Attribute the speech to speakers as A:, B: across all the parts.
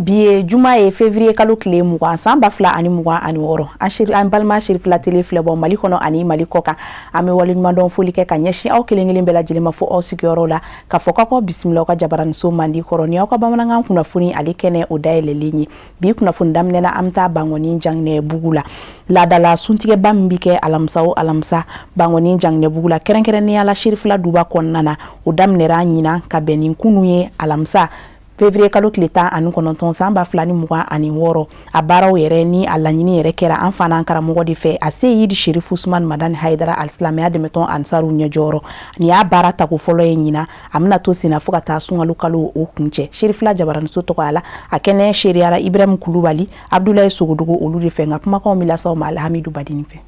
A: Bi juma ye février kalo tile 20 san 2026 an balma Chérif la télé filɛ bɔ Mali kɔnɔ ani Mali kɔkan an bɛ waleɲuman dɔn foli kɛ ka ɲɛsin aw kelen-kelen bɛɛ lajɛlen ma fo aw sigiyɔrɔ la ka fɔ k'aw bisimila aw ka jabaraninso mandi kɔrɔ ni aw ka bamanankan kunnafoni ale kɛnɛ o dayɛlɛlen ye bi kunnafoni daminɛ na an bɛ taa Bangɔni Janginɛ bugu la laadala suntigɛba min bɛ kɛ alamisa o alamisa Bangɔni Janginɛ bugu la kɛrɛnkɛrɛnnenya la Chérif la duba kɔnɔna na o daminɛra ɲinan ka bɛn ni kunu ye alamisa février kalo tile 19 san 2026 a baaraw yɛrɛ ni a laɲini yɛrɛ kɛra an fana an karamɔgɔ de fɛ a se Yidi Chérif Ousmane Madani Haidara Alsilamɛya dɛmɛtɔn Ansaru ɲɛjɔyɔrɔ ni y'a baara tako fɔlɔ ye ɲina a bɛna to senna fo ka taa sunkalo kalo o kuncɛ Chérif la jabaraninso tɔgɔya la a kɛnɛ seriyara Ibrahim Kulubali Abdoulaye Sogodogo olu de fɛ nka kumakanw bɛ lasaw ma Alhamidu Badini fɛ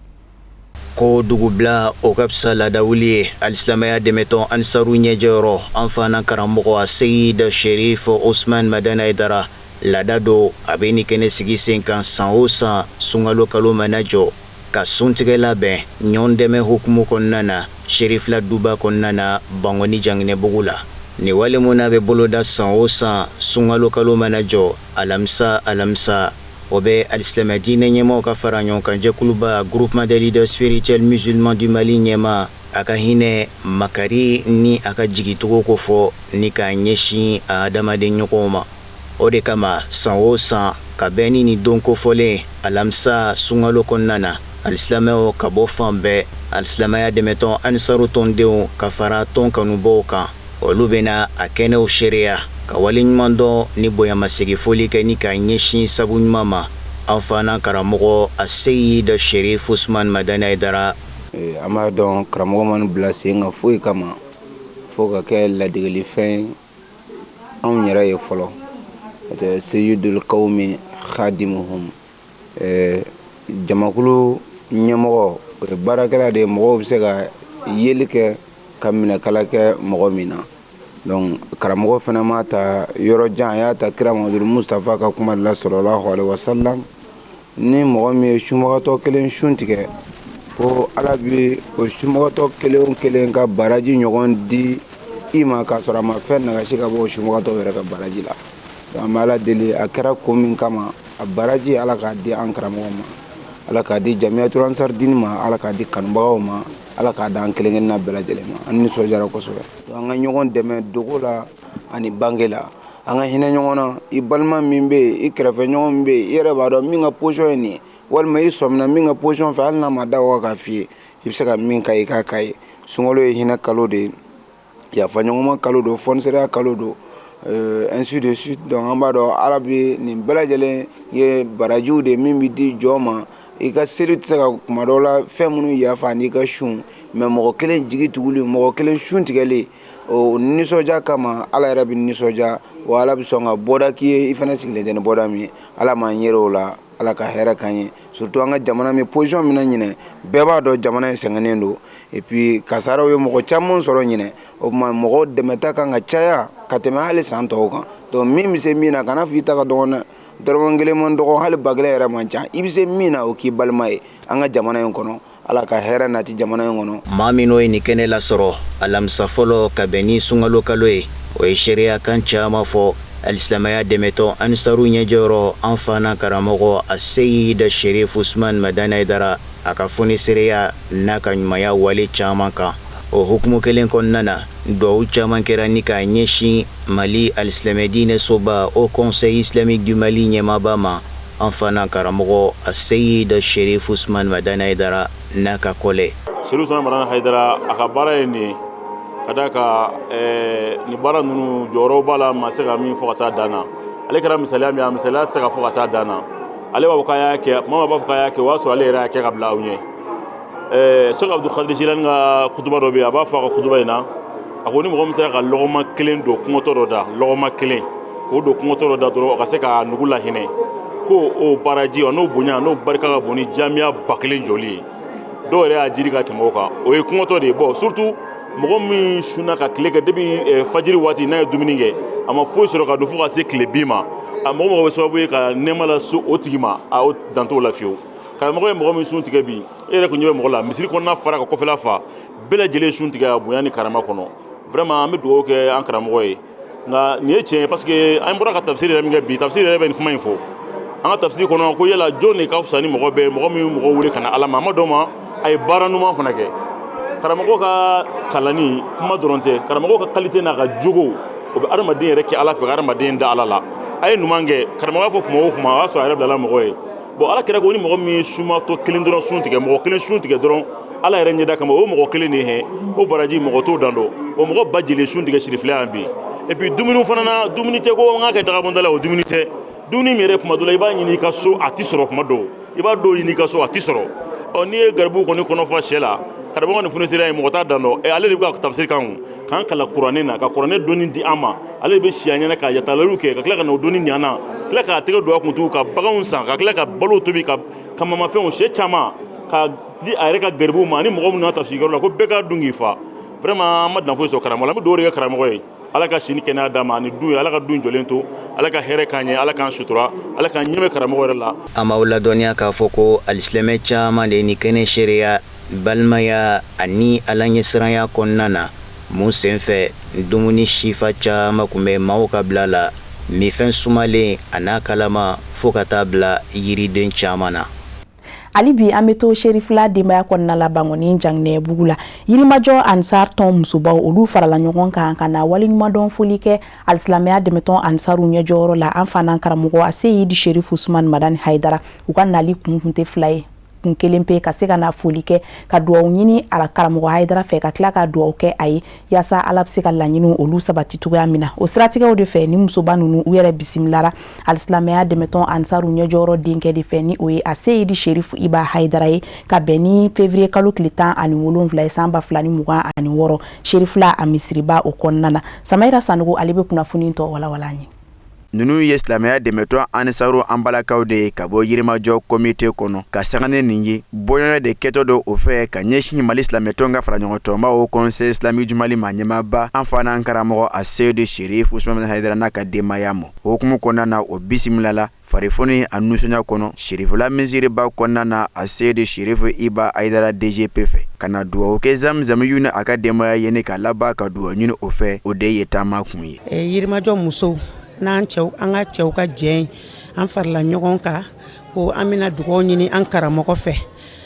B: ko dugubila o ka fisa laadawuli ye Alsilamɛya dɛmɛtɔn Ansaru ɲɛjɔyɔrɔ an fana karamɔgɔ a Seyid Chérif Ousmane Madani Haidara laada do a bɛ ni kɛnɛ sigi sen kan san o san sunkalo kalo mana jɔ ka suntigɛ labɛn ɲɔgɔn dɛmɛ hukumu kɔnɔna na Chérif la duba kɔnɔna na Bangɔni Janginɛ bugu la ni wale mun na bɛ boloda san o san sunkalo kalo mana jɔ alamisa o bɛ Alsilamɛ diinɛ ɲɛmaw ka fara ɲɔgɔn kan jɛkuluba groupement des leaders spirituels musulmans du Mali ɲɛma a ka hinɛ makari ni a ka jigitogo ko fɔ ni ka ɲɛsin a adamaden ɲɔgɔnw ma o de kama san o san ka bɛn ni nin don kofɔlen alamisa sunkalo kɔnɔna na Alsilamɛw ka bɔ fan bɛɛ Alsilamɛya dɛmɛtɔn Ansaru tɔndenw ka fara tɔn kanubaw kan olu bɛna a kɛnɛw seereya ka waleɲuman dɔn ni bonyamasegi foli kɛ ni ka ɲɛsin sabu ɲuman ma an fana karamɔgɔ a Seyid Chérif Ousmane Madani Haidara
C: an b'a dɔn karamɔgɔ man bila sen ka foyi kama fo ka kɛ ladegelifɛn anw yɛrɛ ye fɔlɔ Seyyidul Qawmi Khadimuhum jamakulu ɲɛmɔgɔ baarakɛla de mɔgɔw bɛ se ka yeli kɛ ka minɛkala kɛ mɔgɔ min na donc karamɔgɔ fana ma ta yɔrɔ jan a y'a ta kira Mamadu Mustafa ka kuma la sallallahu alaihi wasallam ni mɔgɔ min ye sunbagatɔ kelen sun tigɛ ko Ala bi o sunbagatɔ kelen kelen ka baraji ɲɔgɔn di i ma k'a sɔrɔ a ma fɛn nagasi ka bɔ o sunbagatɔ yɛrɛ ka baraji la donc an bɛ Ala deli a kɛra ko min kama a baraji Ala k'a di an karamɔgɔ ma Ala k'a di Jamiyatul Ansar Dine ma Ala k'a di kanubagaw ma Ala k'a da an kelen-kelenna bɛɛ lajɛlen ma an nisɔndiyara kosɛbɛ an ka ɲɔgɔn dɛmɛ dogo la ani bange la an ka hinɛ ɲɔgɔn na i balima min bɛ yen i kɛrɛfɛ ɲɔgɔn min bɛ yen i yɛrɛ b'a dɔn min ka position ye nin ye walima i sɔmina min ka position fɛ hali n'a ma da o kan k'a f'i ye i bɛ se ka min ka ye k'a ka ye sunkalo ye hinɛ kalo de ye yafa ɲɔgɔnma kalo don fɔnisɛriya kalo don ainsi de suite donc an b'a dɔn Ala bɛ nin bɛɛ lajɛlen ye barajiw de min bɛ di jɔ ma i ka seli tɛ se ka kuma dɔw la fɛn minnu yafa n'i ka sun mais mɔgɔ kelen jigi tuguli mɔgɔ kelen sun tigɛli o nisɔndiya kama Ala yɛrɛ bɛ nisɔndiya wa Ala bɛ sɔn ka bɔda k'i ye i fana sigilen tɛ ni bɔda min ye Ala m'an yɛrɛ o la Ala ka hɛrɛ k'an ye surtout an ka jamana min position min na ɲinɛ bɛɛ b'a dɔn jamana in sɛgɛnnen don et puis kasaraw ye mɔgɔ caman sɔrɔ ɲinɛ o tuma mɔgɔ dɛmɛta kan ka caya ka tɛmɛ hali san tɔw kan donc min bɛ se min na kana fɔ i ta ka dɔgɔn dɛ dɔrɔmɛ kelen man dɔgɔ hali ba kelen yɛrɛ man ca i bɛ se min na o k'i balima ye an ka jamana in kɔnɔ Ala ka hɛrɛ nati jamana in kɔnɔ
B: maa minnu ye nin kɛnɛ lasɔrɔ alamisa fɔlɔ ka bɛn ni sunkalo kalo ye o ye seereya kan caman fɔ Alsilamɛya dɛmɛtɔn Ansaru ɲɛjɔyɔrɔ an fana karamɔgɔ a Seyid Chérif Ousmane Madani Haidara a ka fonisereya n'a ka ɲumanya wale caman kan o hukumu kelen kɔnɔna na duwawu caman kɛra ni ka ɲɛsin Mali Alsilamɛ diinɛ soba au Conseil islamique du Mali ɲɛmaaba ma an fana karamɔgɔ a Seyid Chérif Ousmane Madani Haidara n'a ka kɔlɛ
D: Chérif Ousmane Madani Haidara a ka baara ye nin ye ka da ka ni baara ninnu jɔyɔrɔ b'a la ma se ka min fɔ ka s'a dan na ale kɛra misaliya min ye a misaliya tɛ se ka fɔ ka s'a dan na ale b'a fɔ k'a y'a kɛ maa b'a fɔ k'a y'a kɛ o y'a sɔrɔ ale yɛrɛ y'a kɛ ka bila aw ɲɛ Cheikh Abdou Khadir Jilani ka kutuba dɔ bɛ yen a b'a fɔ a ka kutuba in na a ko ni mɔgɔ min sera ka lɔgɔma kelen don kungotɔ dɔ da lɔgɔma kelen k'o don kungotɔ dɔ da dɔrɔn o ka se ka nugu lahinɛ ko o baraji n'o bonya n'o barika ka bon ni jamiya ba kelen jɔli ye dɔw yɛrɛ y'a jiri ka tɛmɛ o kan o ye kungotɔ de ye bon surtout mɔgɔ min sunna ka tile kɛ depuis fajiri waati n'a ye dumuni kɛ a ma foyi sɔrɔ ka don fo ka se tile bin ma a mɔgɔ bɛ sababu ye ka nɛɛma lase o tigi ma a o dan t'o la fiyewu karamɔgɔ ye mɔgɔ min sun tigɛ bi e yɛrɛ kun ɲɛ bɛ mɔgɔ la misiri kɔnɔna fara ka kɔfɛla fa bɛɛ lajɛlen sun tigɛ a bonya ni karama kɔnɔ vraiment an bɛ dugawu kɛ an karamɔgɔ ye nga ni ye tiɲɛ parce que an bɔra ka tafsiri yɛrɛ min kɛ bi tafsiri yɛrɛ bɛ nin kuma in fɔ an ka tafsiri kɔnɔ ko yala jɔn de ka fisa ni mɔgɔ bɛɛ mɔgɔ min mɔgɔ wele ka na ala ma a ma dɔn ma a ye baara ɲuman fana kɛ karamɔgɔ ka kalanni kuma dɔrɔn tɛ karamɔgɔ ka qualité n'a ka jogo o bɛ adamaden yɛrɛ kɛ ala fɛ ka adamaden da ala la a ye ɲuman kɛ karamɔgɔ fɔ kuma o kuma o y'a sɔrɔ a yɛrɛ bilala mɔgɔ ye bon ala kɛra ko ni mɔgɔ min ye sumatɔ kelen dɔrɔn sun tigɛ mɔgɔ kelen sun tigɛ dɔrɔn ala yɛrɛ ɲɛda kama o mɔgɔ kelen de ye o baraji mɔgɔ t'o dan dɔn o mɔgɔ ba jeli sun tigɛ sirifilɛ yan bi et puis dumuni fana na dumuni tɛ ko an ka kɛ dagabɔnda la o dumuni tɛ dumuni min yɛrɛ kuma dɔ la i b'a ɲini i ka so a tɛ sɔrɔ kuma dɔw i b'a dɔw ɲini i ka so a tɛ sɔrɔ ɔ n'i ye garibu kɔni kɔnɔfa sɛ la karamɔgɔ ni funisira ye mɔgɔ t'a dan dɔn ale de bɛ ka tafsiri kan k'an kalan kuranɛ na ka kuranɛ dɔnni di an ma ale de bɛ si an ɲɛna ka yatalaliw kɛ ka tila ka na o dɔnni ɲɛ an na tila k'a tɛgɛ don a kuntugu ka baganw san ka tila ka balo tobi ka mamafɛnw sɛ caman ka di a yɛrɛ ka garibuw ma ani mɔgɔ minnu na tafsirikɛlaw la ko bɛɛ ka dun k'i fa vraiment an ma dan foyi sɔrɔ karamɔgɔ la an bɛ dugawu de kɛ karamɔgɔ ye ala ka sini kɛnɛya d'a ma ani dun ala ka dun jɔlen to ala ka hɛrɛ k'an ye ala k'an sutura ala k'an ɲɛmɛ karamɔgɔ yɛrɛ la
B: an b'aw ladɔnniya k'a fɔ ko alisilamɛ caman de ni kɛnɛ seereya balimaya ani ala ɲɛsiranya kɔnɔna na mun senfɛ dumuni sifa caman kun bɛ maaw ka bila la mifɛn sumalen a n'a kalama fo ka taa bila yiriden caman na
A: ali bi an bɛ to sherifla denbaya kɔnɔna la bangɔni janginɛ bugu la yirimajɔ ansar tɔn musobaw olu farala ɲɔgɔn kan ka na waliɲumandɔn foli kɛ alisilamɛya dɛmɛtɔn ansaru ɲɛjɔyɔrɔ la an fana karamɔgɔ a se yidi sherif usman madani haidara u ka nali kun tɛ fila ye kun kelen pe ka se ka na foli kɛ ka duwawu ɲini ala karamɔgɔ haidara fɛ ka tila ka duwawu kɛ a ye yaasa ala bɛ se ka laɲiniw olu sabati cogoya min na o siratigɛw de fɛ ni musoba ninnu u yɛrɛ bisimilara alisilamɛya dɛmɛtɔn ansaru ɲɛjɔyɔrɔ denkɛ de fɛ ni o ye a se yidi sherif iba haidara ye ka bɛn ni février kalo tile 17 ye san 2026 sherifla a misiriba o kɔnɔna na samayira sanogo ale bɛ kunnafoni tɔ walawala an ye
E: nunu ye silamɛya dɛmɛtɔn ansaru an balakaw de ye ka bɔ yirimajɔ komite kɔnɔ ka sagane nin ye bɔɲɔgɔn de kɛtɔ dɔ o fɛ ka ɲɛsin mali silamɛtɔn ka fara ɲɔgɔn tɔnba o conseil islamique du mali ma ɲɛmaaba an fana an karamɔgɔ a seyidu sherif usman haidara n'a ka denbaya ma o hukumu kɔnɔna na o bisimilala farifoni a nusɔnya kɔnɔ sherifula misiriba kɔnɔna na a seyidu sherif iba haidara dgp fɛ ka na duwawu kɛ zamzamiyu ni a ka denbaya ye ne ka laban ka duwawu ɲini o fɛ o de ye taama kun ye
F: yirimajɔ musow n'an cɛw an ka cɛw ka jɛn an farala ɲɔgɔn kan ko an bɛna dugawu ɲini an karamɔgɔ fɛ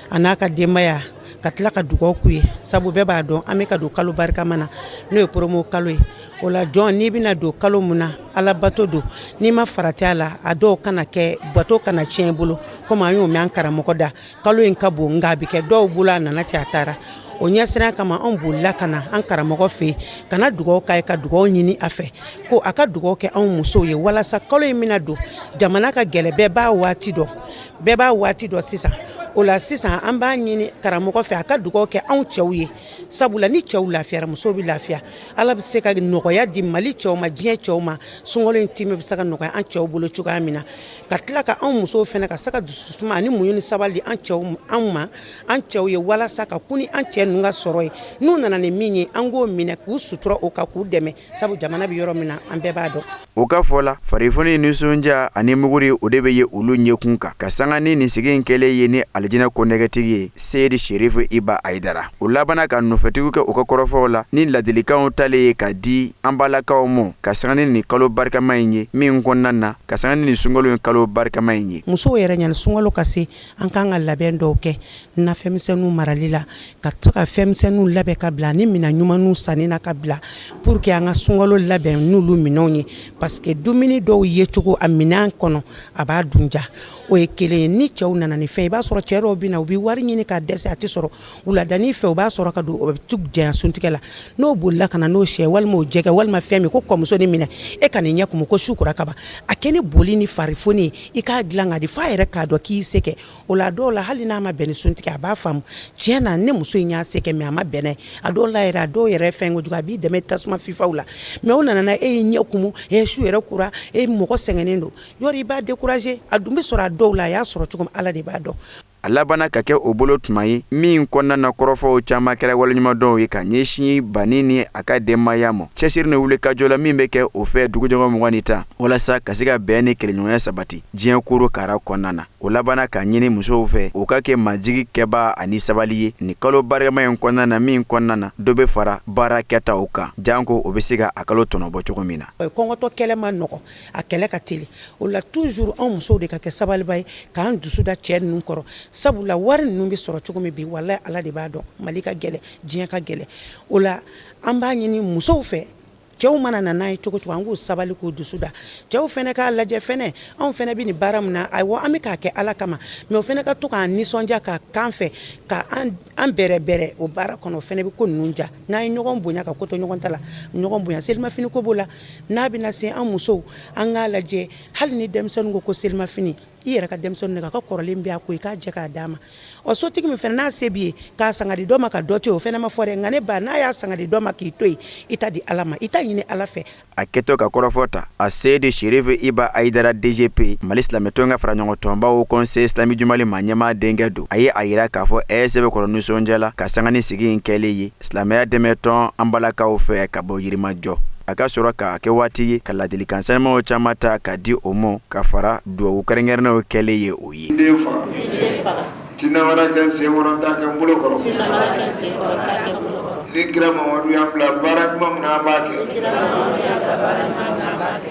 F: a n'a ka denbaya ka tila ka dugawu k'u ye sabu bɛɛ b'a dɔn an bɛ ka don kalo barikama na n'o ye promo kalo ye o la jɔn n'i bɛna don kalo mun na ala bato don n'i ma farati a la a dɔw kana kɛ bato kana tiɲɛ bolo komi an y'o mɛn an karamɔgɔ da kalo in ka bon nka a bɛ kɛ dɔw bolo a nana ten a taara o ɲɛsiran kama an bolila ka na an karamɔgɔ fɛ yen ka na dugawu k'a ye ka dugawu ɲini a fɛ ko a ka dugawu kɛ anw musow ye walasa kalo in bɛna don jamana ka gɛlɛ bɛɛ b'a waati dɔn sisan o la sisan an b'a ɲini karamɔgɔ fɛ a ka dugawu kɛ anw cɛw ye sabula ni cɛw lafiyara musow bɛ lafiya ala bɛ se ka nɔgɔya di mali cɛw ma diɲɛ cɛw ma sunkalo in time bɛ se ka nɔgɔya an cɛw bolo cogoya min na ka tila ka anw musow fɛnɛ ka se ka dusutuma ani muɲu ni sabali an cɛw ye walasa ka kun ni an cɛ ninnu ka sɔrɔ ye n'u nana ni min ye an k'o minɛ k'u sutura o kan k'u dɛmɛ sabu jamana bɛ yɔrɔ min na an bɛɛ b'a dɔn
E: o ka fɔ la farifoni nisɔndiya ani muguri o de bɛ ye olu ɲɛkun kan ka sanga ni nin sigi in kɛlen ye ni alijinɛ kɔnɛgɛtigi ye seyidi sherif iba haidara o labana ka nɔfɛtigiw kɛ o ka kɔrɔfɔw la ni ladilikanw talen ye ka di an balakaw ma ka sanga ni nin kalo barikama in ye min kɔnɔna na ka sanga ni nin sunkalo in kalo barikama in ye
F: musow yɛrɛ ɲani sunkalo ka se an kan ka labɛn dɔw kɛ nafɛnmisɛnninw marali la ka to ka fɛnmisɛnninw labɛn ka bila ni mina ɲumanninw sanni na ka bila pour que an ka sunkalo labɛn n'olu minɛnw ye parce que dumuni dɔw ye cogo a minɛn kɔnɔ a b'a dunja o ye kelen ye ni cɛw nana ni fɛn i b'a sɔrɔ cɛ dɔw bɛ na u bɛ wari ɲini ka dɛsɛ a tɛ sɔrɔ wuladani fɛ u b'a sɔrɔ ka don o bɛ tu janya suntigɛ la n'o bolila ka na n'o sɛ walima o jɛgɛ walima fɛn min ko kɔmuso ni minɛ e ka nin ɲɛ kumu ko sukura ka ban a kɛ ni boli ni farifoni ye i k'a dilan ka di f'a yɛrɛ k'a dɔn k'i se kɛ o la dɔw la hali n'a ma bɛn ni suntigɛ a b'a faamu tiɲɛ na ne muso in y'a se kɛ mɛ a ma bɛn n'a ye a dɔw la yɛrɛ a dɔw yɛrɛ fɛn kojugu a b'i dɛmɛ tasuma fifaw la mɛ o nana e y'i ɲɛ kumu su yɛrɛ kura e mɔgɔ sɛgɛnnen don yɔrɔ i b'a décourager a dun bɛ sɔrɔ a dɔw la a y'a sɔrɔ cogo min ala de b'a dɔn
E: a labana ka kɛ o bolo tuma ye min kɔnɔna na kɔrɔfɔw caman kɛra waleɲumandɔnw ye ka ɲɛsin bani ni a ka denbaya ma cɛsiri ni wuli ka jɔ la min bɛ kɛ o fɛ dugujɔgɔ 20 walasa ka se ka bɛn ni kɛlɛɲɔgɔnya sabati diɲɛ koro kara kɔnɔna na o labana ka ɲini musow fɛ u ka kɛ majigi kɛba ani sabali ye ni kalo barikama in kɔnɔna na min kɔnɔna na dɔ bɛ fara baara kɛtaw kan janko o bɛ se ka a kalo tɔnɔbɔ cogo min na.
F: Kɔngɔtɔ kɛlɛ ma nɔgɔ a kɛlɛ ka teli o la toujours anw musow de ka kɛ sabaliba ye k'an dusu da cɛ ninnu kɔrɔ sabula wari ninnu bɛ sɔrɔ cogo min bi wallahi ala de b'a dɔn Mali ka gɛlɛ diɲɛ ka gɛlɛ o la an b'a ɲini musow fɛ cɛw mana na n'a ye cogo cogo an k'u sabali k'u dusu da cɛw fɛnɛ k'a lajɛ fɛnɛ anw fɛnɛ bɛ nin baara min na ayiwa an bɛ k'a kɛ ala kama mais o fɛnɛ ka to k'an nisɔndiya ka kan fɛ ka an bɛrɛ o baara kɔnɔ o fɛnɛ bɛ ko ninnu ja n'an ye ɲɔgɔn bonya ka ko to ɲɔgɔn ta la ɲɔgɔn bonya selimafini ko b'o la n'a bɛna se an musow an k'a lajɛ hali ni denmisɛnnin ko selimafini i yɛrɛ ka denmisɛnnin ka kɔrɔlen bɛ a ko i k'a jɛ k'a d'a ma o sotigi min fɛnɛ n'a se b'i ye k'a sanga di dɔ ma ka dɔ to o fɛnɛ ma fɔ dɛ nka ne ba n'a y'a sanga di dɔ ma k'i to yen i ta di ala ma i ta ɲini ala fɛ.
E: A kɛtɔ ka kɔrɔfɔ ta a Seydi Sherif Iba Aidara DGP Mali silamɛtɔn ka fara ɲɔgɔn tɔnbaw Conseil Islamique du Mali ma ɲɛmaa denkɛ don a ye a yira k'a fɔ ESC bɛ kɔrɔ nisɔndiya la ka sanga ni sigi in kɛlen ye silamɛya dɛmɛtɔn an balakaw fɛ ka bɔ yirimajɔ. A ka sɔrɔ k'a kɛ waati ye ka ladilikan sɛnɛmaw caman ta ka di o ma ka fara duwawu kɛrɛnkɛrɛnnenw kɛlen ye o ye.
G: Den faga tina wɛrɛ kɛ senkɔrɔ t'a kɛ n bolo kɔrɔ ni kira Mamadu y'an bila baara ɲuman min na an b'a kɛ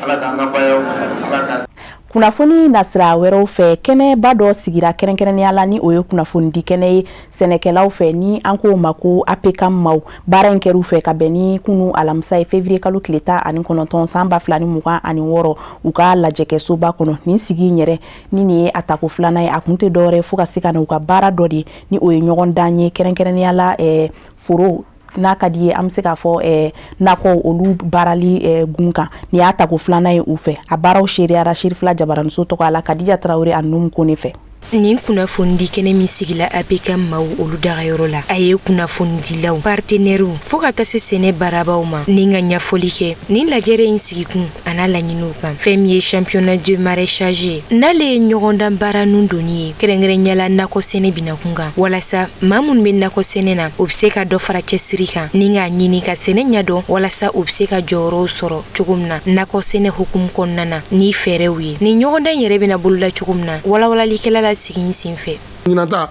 G: ala k'an ka bayaw minɛ ala ka
A: kunnafoni nasira wɛrɛw fɛ kɛnɛba dɔ sigira kɛrɛnkɛrɛnnenya la ni o ye kunnafoni di kɛnɛ ye sɛnɛkɛlaw fɛ ni an ko ma ko APK maw baara in kɛr'u fɛ ka bɛn ni kunu alamisa ye février kalo tile 19 san 2026 u ka lajɛkɛsoba kɔnɔ nin sigi yɛrɛ ni nin ye a tako filanan ye a kun tɛ dɔwɛrɛ fo ka se ka na u ka baara dɔ de ni o ye ɲɔgɔn dan ye kɛrɛnkɛrɛnnenya la foro n'a ka di ye an bɛ se k'a fɔ nakɔ olu baarali gun kan ni y'a tako filanan ye u fɛ a baaraw seriyara Sherifila Jabaramuso tɔgɔ la Kadija Tarawele a Numu Kone fɛ.
H: Nin kunnafoni di kɛnɛ min sigila APK maw olu dagayɔrɔ la a ye kunnafoni dilaw partenaires fo ka taa se sɛnɛ baarabaw ma ni ka ɲɛfɔli kɛ nin lajɛrɛ in sigikun a n'a laɲiniw kan fɛn min ye championnat de maraîchage n'ale ye ɲɔgɔndan baara nun doni ye kɛrɛnkɛrɛnyala nakɔ sɛnɛ binakun kan walasa maa minnu bɛ nakɔ sɛnɛ na u bɛ se ka dɔ fara cɛsiri kan ni k'a ɲini ka sɛnɛ ɲɛdɔn walasa u bɛ se ka jɔyɔrɔw sɔrɔ cogo min na nakɔ sɛnɛ hukumu kɔnɔna na ni fɛɛrɛw ye ni ɲɔgɔndan yɛrɛ bɛna boloda cogo min na walawalalikɛla la sigin sinfɛ
I: ɲinata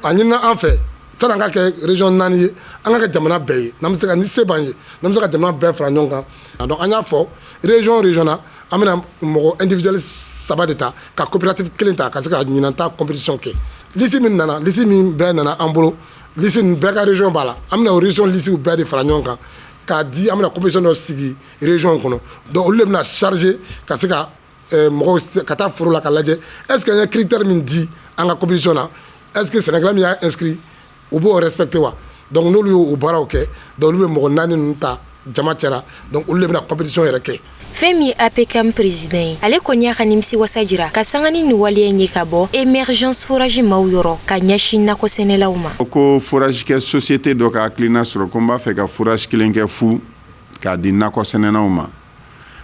I: a ɲinina an fɛ sani an ka kɛ région 4 ye an ka kɛ jamana bɛɛ ye n'an bɛ se ka ni se b'an ye n'an bɛ se ka jamana bɛɛ fara ɲɔgɔn kan donc an y'a fɔ région na an bɛna mɔgɔ individuel 3 de ta ka coopérative kelen ta ka se ka ɲinata compétition kɛ liste min bɛɛ nana an bolo liste nin bɛɛ ka région b'a la an bɛna o région listew bɛɛ de fara ɲɔgɔn kan k'a di an bɛna compétition dɔ sigi région kɔnɔ donc olu de bɛna charger ka se ka mɔgɔw ka taa foro la ka lajɛ est-ce que an ye critère min di an ka compétition na est-ce que Sénégal min y'a inscrit u b'o respecter wa donc n'olu y'o baaraw kɛ donc olu bɛ mɔgɔ 4 ninnu ta jama cɛra donc olu de bɛna compétition yɛrɛ kɛ.
H: Fɛn min ye APK président ye ale kɔni y'a ka nimisi wasa jira ka sanga ni nin waleya in ye ka bɔ émergence forage maw yɔrɔ ka ɲɛsin nakɔ sɛnɛlaw ma.
J: ko forage kɛ société dɔ ka hakilina sɔrɔ ko n b'a fɛ ka forage kelen kɛ fu k'a di nakɔ sɛnɛlaw ma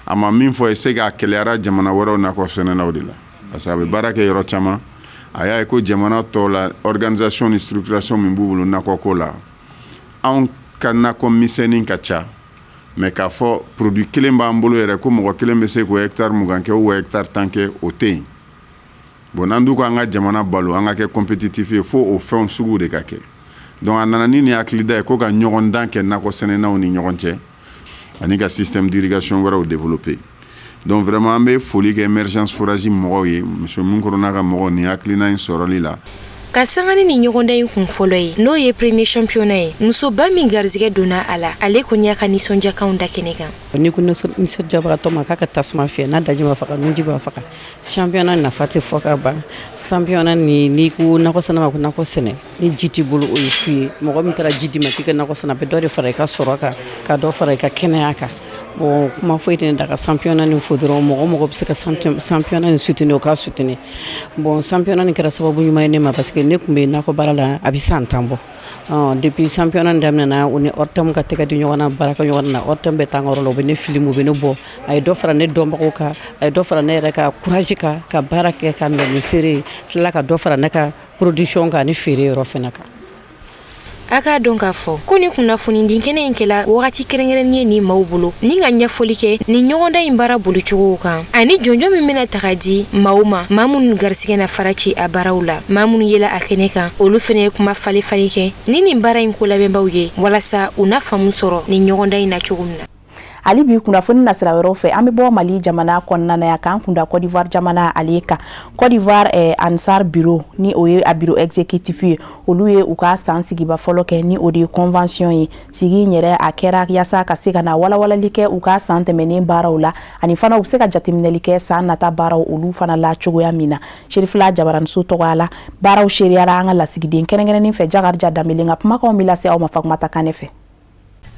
J: a ma min fɔ ye se k'a kɛlɛyara jamana wɛrɛw nakɔ sɛnɛlaw de la parce que a bɛ baara kɛ yɔrɔ caman a y'a ye ko jamana tɔw la organisation ni structuration min b'u bolo nakɔko la anw ka nakɔ misɛnnin ka ca mais k'a fɔ produit kelen b'an bolo yɛrɛ ko mɔgɔ kelen bɛ se k'o hectare 20 kɛ ou hectare 10 kɛ o tɛ yen bon n'an dun ko an ka jamana balo an ka kɛ compétitif ye fo o fɛnw sugu de ka kɛ donc a nana ni nin hakili da ye ko ka ɲɔgɔn dan kɛ nakɔ sɛnɛnaw ni ɲɔgɔn cɛ ani ka système d'irrigation wɛrɛw développer donc vraiment an bɛ foli kɛ émergence forage mɔgɔw ye monsieur Munkoro n'a ka mɔgɔw ni hakilina in sɔrɔli la
H: ka sanga ni nin ɲɔgɔndan in kun fɔlɔ ye n'o ye premier championnat ye musoba min garizigɛ donna a la ale kɔni y'a ka nisɔndiyakanw da kɛnɛ kan
F: ni ko nisɔndiyabagatɔ ma k'a ka tasuma fiyɛ n'a daji b'a faga nunji b'a faga championnat nafa tɛ fɔ ka ban championnat ni ko nakɔ sɛnɛ ma ko nakɔ sɛnɛ ni ji t'i bolo o ye fu ye mɔgɔ min taara ji di ma k'i ka nakɔ sɛnɛ a bɛ dɔ de fara i ka sɔrɔ kan ka dɔ fara i ka kɛnɛya kan bon kuma foyi tɛ ne da ka championnat nin fo dɔrɔn mɔgɔ bɛ se ka championnat nin soutenir o k'a soutenir bon championnat nin kɛra sababu ɲuman ye ne ma parce que ne tun bɛ nakɔ baara la a bɛ san 10 bɔ depuis championnat nin daminɛna o ni Ortem ka tɛgɛ di ɲɔgɔn na baara kɛ ɲɔgɔn na Ortem bɛ taa n ka yɔrɔ la u bɛ ne film u bɛ ne bɔ a ye dɔ fara ne dɔnbagaw kan a ye dɔ fara ne yɛrɛ ka courage kan ka baara kɛ ka minɛ ni seere tila ka dɔ fara ne ka production kan ani feere yɔrɔ fana kan.
H: a k'a dɔn k'a fɔ ko ni kunnafonidi kɛnɛ in kɛla wagati kɛrɛnkɛrɛnnen ye ni maaw bolo ni ka ɲɛfɔli kɛ ni ɲɔgɔnda in baara bolicogow kan ani jɔnjɔn min bɛna taga di maaw ma maa minnu garisigɛ na fara ci a baaraw la maa minnu yela a kɛnɛ kan olu fɛnɛ ye kuma falen kɛ ni nin baara in ko labɛnbaw ye walasa u na faamu sɔrɔ ni ɲɔgɔnda in na cogo min na.
A: Ali bi kunnafoni nasira wɛrɛw fɛ an bɛ bɔ Mali jamana kɔnɔna na ya kan kunda Côte d'Ivoire jamana ale kan. Côte d'Ivoire Ansar Bureau ni o ye a bureau exécutif ye olu ye u ka san sigiba fɔlɔ kɛ ni o de convention ye sigi yɛrɛ a kɛra yasa ka se ka na walawalali kɛ u ka san tɛmɛnen baaraw la ani fana u bɛ se ka jateminɛli kɛ san nata baaraw olu fana la cogoya min na. Sherifila Jabaranso tɔgɔya la baaraw seriyara an ka lasigiden kɛrɛnkɛrɛnnen fɛ Jakarija Danbele ka kumakanw bɛ lase aw ma Fatumata Kane fɛ.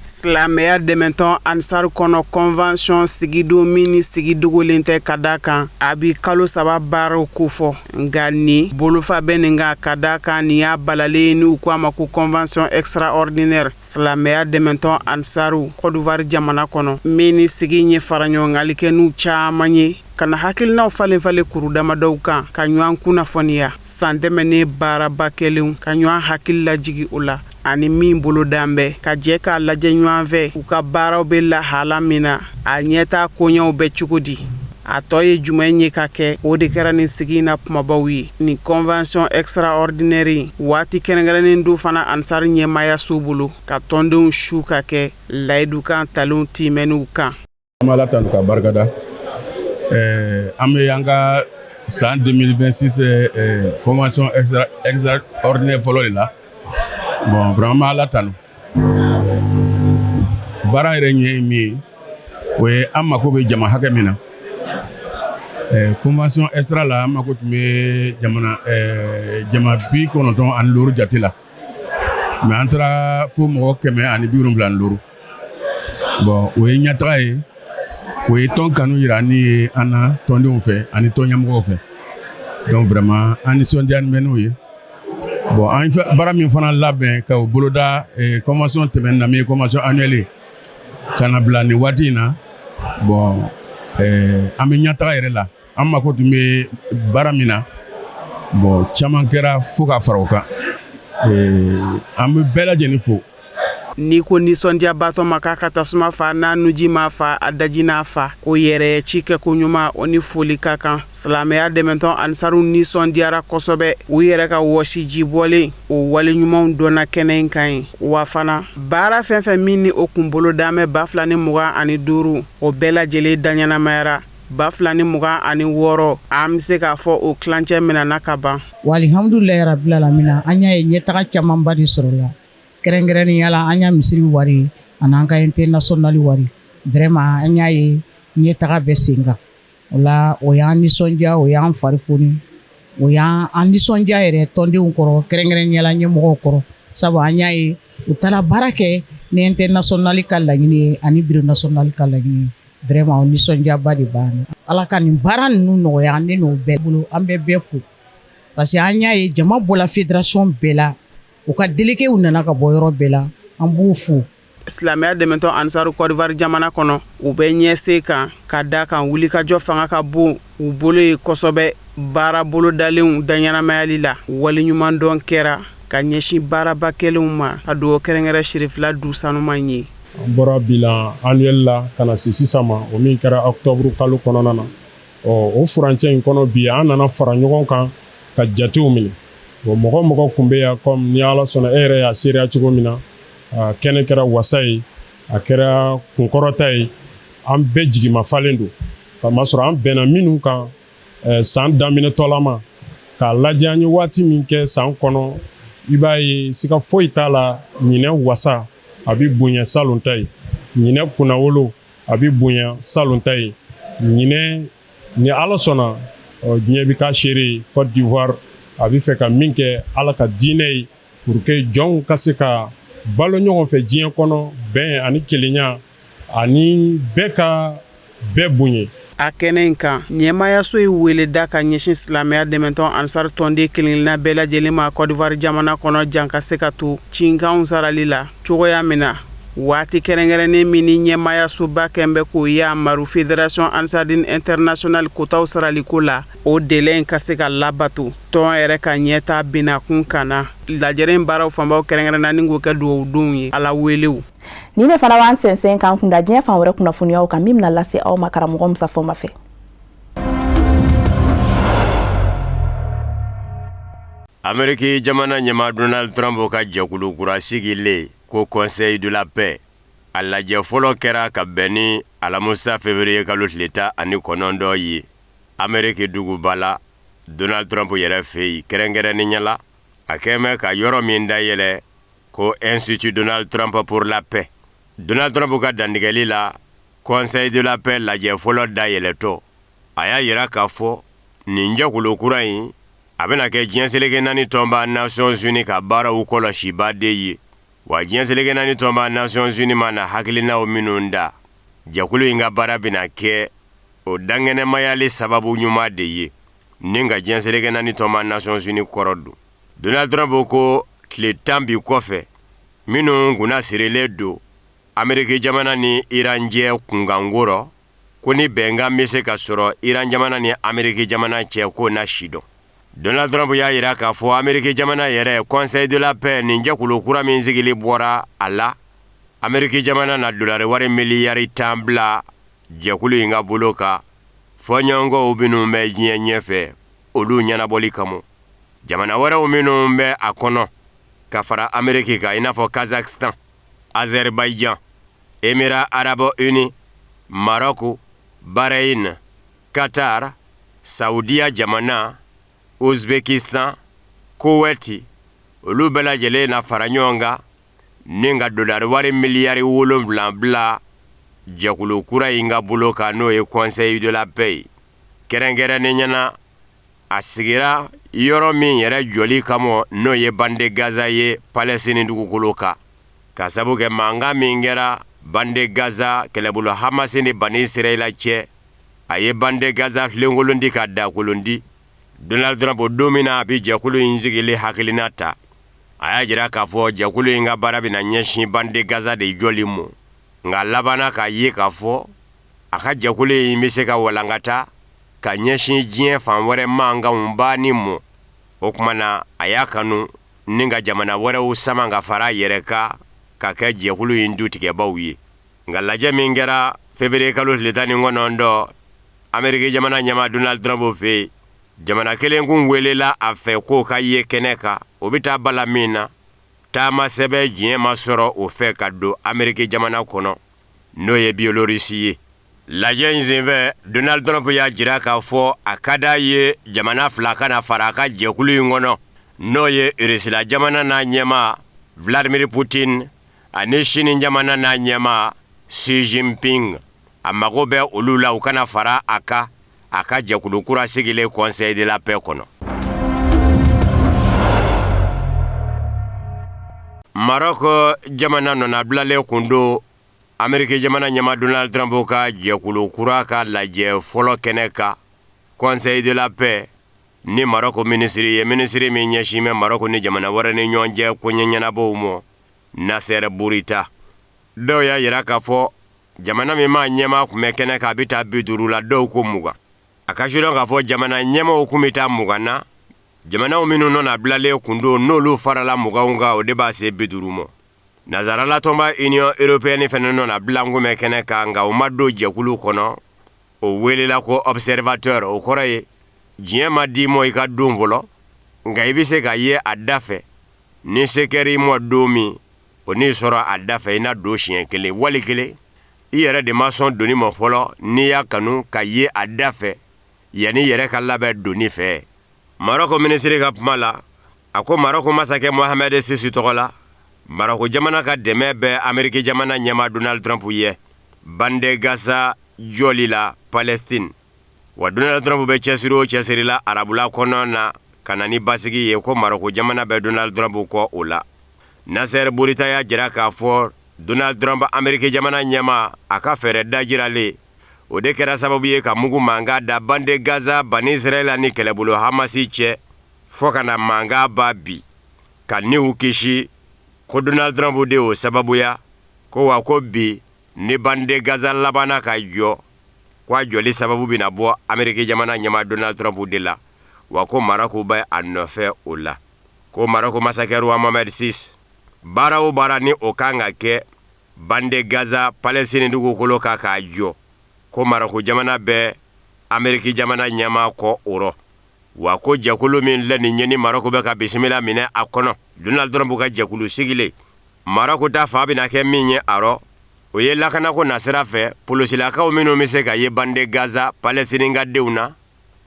K: Silamɛya dɛmɛtɔn Ansar kɔnɔ convention sigidon min ni sigi dogolen tɛ ka da kan a bi kalo 3 baaraw kofɔ nka ni bolofa bɛ nin ka ka da kan ni y'a balalen ni u ko a ma ko convention extraordinaire silamɛya dɛmɛtɔn Ansaru Côte d'Ivoire jamana kɔnɔ min ni sigi ɲɛ fara ɲɔgɔngali kɛ n'u caman ye kana hakilinaw falen kuru damadaw kan ka ɲɔgɔn kunnafoniya san tɛmɛnen baaraba kɛlenw ka ɲɔgɔn hakili lajigi o la ani min bolo danbɛ ka jɛ k'a lajɛ ɲɔgɔn fɛ u ka baaraw bɛ lahala min na a ɲɛta koɲɛw bɛ cogo di a tɔ ye jumɛn ye ka kɛ o de kɛra nin sigi na kumabaw ye ni convention extraordinaire waati kɛrɛnkɛrɛnnen do fana Ansar ɲɛmaya so bolo ka tɔndenw su ka kɛ layidu kan talenw timɛniw kan.
L: Ala tanu ka barikada an bɛ an ka san 2026 convention extraordinaire fɔlɔ de la. Bon, vraiment ala tanu baara yɛrɛ ɲɛ ye min ye o ye an mako bɛ jama hakɛ min na convention extra la an mako tun bɛ jama 95 jate la mais an taara fo mɔgɔ 175. Bon o ye ɲɛtaga ye o ye tɔn kanu yira ni an na tɔndenw fɛ ani tɔn ɲɛmɔgɔw fɛ donc vraiment an nisɔndiyalen bɛ n'o ye. Bon, an fait bara min fana labɛn ka o boloda convention tɛmɛnen na min ye convention annuelle kana bila ni waati in na bon an bɛ ɲɛtaga yɛrɛ la an mako tun bɛ bara min na bon caman kɛra fo ka fara o kan an bɛ bɛɛ lajɛlen fo.
K: Ni ko nisɔndiya batɔ ma k'a ka tasuma fa n'a nuji ma fa a daji n'a fa ko yɛrɛ ci kɛ ko ɲuman o ni foli ka kan silamɛya dɛmɛtɔn Ansaru nisɔndiyara kosɛbɛ u yɛrɛ ka wɔsiji bɔlen o wale ɲumanw dɔnna kɛnɛ in kan ye wa fana baara fɛn fɛn min ni o kun bolo damɛ 2025 o bɛɛ lajɛlen daɲɛnamayara 2026 an bɛ se k'a fɔ o kilancɛ minɛna ka ban.
M: Walhamdulilahi rabbil alamin an y'a ye ɲɛtaga camanba de sɔrɔ la. Kɛrɛnkɛrɛnnenya la an y'a misiri wari ani an ka international wari vraiment an y'a ye ɲɛtaga bɛ sen kan o la o y'an nisɔndiya o y'an fari foni o y'an nisɔndiya yɛrɛ tɔndenw kɔrɔ kɛrɛnkɛrɛnnenya la ɲɛmɔgɔw kɔrɔ sabu an y'a ye u taara baara kɛ ni international ka laɲini ye ani bureau national ka laɲini ye vraiment o nisɔndiyaba de b'an na ala ka nin baara ninnu nɔgɔya an n'o bɛɛ bolo an bɛ bɛɛ fo parce que an y'a ye jama bɔla fédération bɛɛ la u ka délégué u nana ka bɔ yɔrɔ bɛɛ la an b'u fo.
K: Silamɛya dɛmɛtɔn Ansaru Côte d'Ivoire jamana kɔnɔ u bɛ ɲɛsen kan ka da kan wulikajɔ fanga ka bon u bolo ye kosɛbɛ baara bolodalenw daɲɛnamayali la waleɲuman dɔn kɛra ka ɲɛsin baaraba kɛlenw ma ka dugawu kɛrɛnkɛrɛn Sherifila du sanuman ye.
N: An bɔra bilan annuel la ka na se sisan ma o min kɛra octobre kalo kɔnɔna na o furancɛ in kɔnɔ bi an nana fara ɲɔgɔn kan ka jatew minɛ. Bon mɔgɔ kun bɛ yan comme ni ala sɔnna e yɛrɛ y'a seereya cogo min na kɛnɛ kɛra wasa ye a kɛra kunkɔrɔta ye an bɛɛ jigima falen don kamasɔrɔ an bɛnna minnu kan san daminɛtɔla ma k'a lajɛ an ye waati min kɛ san kɔnɔ i b'a ye siga foyi t'a la ɲinɛ wasa a bɛ bonya salon ta ye ɲinɛ kunnawolo a bɛ bonya salon ta ye ɲinɛ ni ala sɔnna diɲɛ bɛ k'a seere ye Côte d'Ivoire a bɛ fɛ ka min kɛ ala ka diinɛ ye pour que jɔnw ka se ka balo ɲɔgɔn fɛ diɲɛ kɔnɔ bɛn ani kelenya ani bɛɛ ka bɛɛ bonya.
K: A kɛnɛ in kan ɲɛmayaso ye wele da ka ɲɛsin silamɛya dɛmɛtɔn Ansar tɔnden kelen-kelenna bɛɛ lajɛlen ma Côte d'Ivoire jamana kɔnɔ jan ka se ka to cinkanw sarali la cogoya min na waati kɛrɛnkɛrɛnnen min ni ɲɛmayasoba kɛnbɛ k'o yamaru Fédération Ansardine International kotaw saraliko la o délai ka se ka labato tɔn yɛrɛ ka ɲɛta binakun kana lajɛren baaraw fanbaw kɛrɛnkɛrɛnna ni k'o kɛ dugawudenw ye ala welew.
A: Ni ne fana b'an sɛnsɛn kan kunda diɲɛ fan wɛrɛ kunnafoniyaw kan min bɛna lase aw ma karamɔgɔ Musa Fɔnba fɛ.
O: Amérique jamana ɲɛma Donald Trump ka jɛkulu kura sigilen ko Conseil de la Paix a lajɛ fɔlɔ kɛra ka bɛn ni alamusa février kalo tile 19 ye Amérique duguba la Donald Trump yɛrɛ fɛ yen kɛrɛnkɛrɛnnenya la a kɛmɛ ka yɔrɔ min dayɛlɛ ko Institut Donald Trump pour la Paix. Donald Trump ka dandigɛli la Conseil de la Paix lajɛ fɔlɔ dayɛlɛtɔ a y'a yira k'a fɔ nin jɛkulu kura in a bɛna kɛ diɲɛ seleke naani tɔnba Nations Unies ka baaraw kɔlɔsiba de ye wa diɲɛ seleke naani tɔnba Nations Unies mana hakilinaw minnu da jɛkulu in ka baara bɛna kɛ o dangɛnɛmayali sababu ɲuman de ye ni ka diɲɛ seleke naani tɔnba Nations Unies kɔrɔ don. Donald Trump ko tile 10 bi kɔfɛ minnu kunna sirilen don Amérique jamana ni Iran jɛ kungangorɔ ko ni bɛnkan bɛ se ka sɔrɔ Iran jamana ni Amérique jamana cɛ ko na sidɔn. Donald Trump y'a yira k'a fɔ Amérique jamana yɛrɛ Conseil de la Paix nin jɛkulu kura min sigili bɔra a la Amérique jamana na dolari wari miliyari 10 bila jɛkulu in ka bolo kan fɔɲɔgɔnkɔw minnu bɛ diɲɛ ɲɛfɛ olu ɲɛnabɔli kama jamana wɛrɛw minnu bɛ a kɔnɔ ka fara Amérique kan i n'a fɔ Kazakhstan, Azerbaïdjan, Émirats Arabes Unis, Maroc, Bahreïn, Qatar, Saudiya jamana, Uzbekistan, Kuwait, olu bɛɛ lajɛlen na fara ɲɔgɔn kan ni ka dolari wari miliyari 7 bila jɛkulu kura in ka bolo kan n'o ye Conseil de la Paix. Kɛrɛnkɛrɛnnenya na a sigira yɔrɔ min yɛrɛ jɔli kama n'o ye bande Gaza ye Palestine dugukolo kan ka sabu kɛ mankan min kɛra bande Gaza kɛlɛbolo Hamas ni Bani Israɛl cɛ a ye bande Gaza filenkolondi ka dakolondi. Donald Trump don min na a bi jɛkulu in sigili hakilina ta a y'a jira k'a fɔ jɛkulu in ka baara bɛna ɲɛsin bande Gaza de jɔli ma nka labanna k'a ye k'a fɔ a ka jɛkulu in bɛ se ka walankata ka ɲɛsin diɲɛ fan wɛrɛ mankanw banni ma o tuma na a y'a kanu ni ka jamana wɛrɛw sama ka fara a yɛrɛ kan ka kɛ jɛkulu in dutigɛbaw ye nka lajɛ min kɛra février kalo tile 19 Amérique jamana ɲɛma Donald Trump fɛ yen jamana kelen kun welela a fɛ k'o ka ye kɛnɛ kan o bɛ taa bala min na taama sɛbɛn diɲɛ ma sɔrɔ o fɛ ka don Amérique jamana kɔnɔ n'o ye Biélorussie ye. Lajɛ in senfɛ Donald Trump y'a jira k'a fɔ a ka d'a ye jamana fila kana fara a ka jɛkulu in kɔnɔ n'o ye Rusila jamana n'a ɲɛma Vladimir Putin ani Chine jamana n'a ɲɛma Xi Jinping a mago bɛ olu la u kana fara a kan a ka jɛkulu kura sigilen Conseil de la Paix kɔnɔ. Maroc jamana nɔnabilalen kun don Amérique jamana ɲɛma Donald Trump ka jɛkulu kura ka lajɛ fɔlɔ kɛnɛ kan Conseil de la Paix ni Maroc ministre ye ministre min ɲɛsin bɛ Maroc ni jamana wɛrɛ ni ɲɔgɔn cɛ koɲɛ ɲɛnabɔw ma Nasser Bourita. Dɔw y'a yira k'a fɔ jamana min ma ɲɛma kun bɛ kɛnɛ kan a bɛ taa 50 la dɔw ko 20. A ka sidɔn k'a fɔ jamana ɲɛmaw kun bɛ taa 20 na jamanaw minnu nɔna bilalen kun don n'olu farala 20 kan o de b'a se 50 ma. Nazarala tɔnba Union Européenne fɛnɛ nɔna bilan kun bɛ kɛnɛ kan nka o ma don jɛkulu kɔnɔ o welela ko observateur o kɔrɔ ye diɲɛ ma di mɔ i ka don fɔlɔ nka i bɛ se ka ye a da fɛ ni se kɛra i mɔ don min o n'i sɔrɔ a da fɛ i na don siɲɛ kelen wali kelen i yɛrɛ de ma sɔn doni ma fɔlɔ n'i y'a kanu ka ye a da fɛ yanni i yɛrɛ ka labɛn doni fɛ. Maroc ministre ka kuma la a ko Maroc masakɛ Mohamed Sisi tɔgɔ la Maroc jamana ka dɛmɛ bɛ Amérique jamana ɲɛma Donald Trump ye bande Gaza jɔli la Palestine wa Donald Trump bɛ cɛsiri o cɛsiri la arabula kɔnɔ na ka na ni basigi ye ko Maroc jamana bɛ Donald Trump kɔ o la. Nasser Bourita y'a jira k'a fɔ Donald Trump Amérique jamana ɲɛma a ka fɛɛrɛ dajiralen o de kɛra sababu ye ka mugu mankan da bande Gaza Bani Israël ni kɛlɛbolo Hamasi cɛ fɔ ka na mankan ba bi ka niw kisi ko Donald Trump de o sababuya ko wa ko bi ni bande Gaza labana ka jɔ kwa jɔli sababu bina bɔ Ameriki jamana ɲɛma Donald Trump de la wa ko Maroko bɛ a nɔfɛ o la ko Maroko masakɛ roi Mohamed VI baara o baara ni o kan ka kɛ bande Gaza Palestine dugukolo ka k'a jɔ ko Maroko jamana bɛ Ameriki jamana ɲɛma kɔ o rɔ wa ko jɛkulu min lɛ nin ɲɛni Maroko bɛ ka bisimila minɛ a kɔnɔ Donald Trump ka jɛkulu sigilen Maroko ta fa bina kɛ min ye a rɔ o ye lakanako nasira fɛ polosilakaw minnu bɛ se ka ye bande Gaza Palestine ka denw na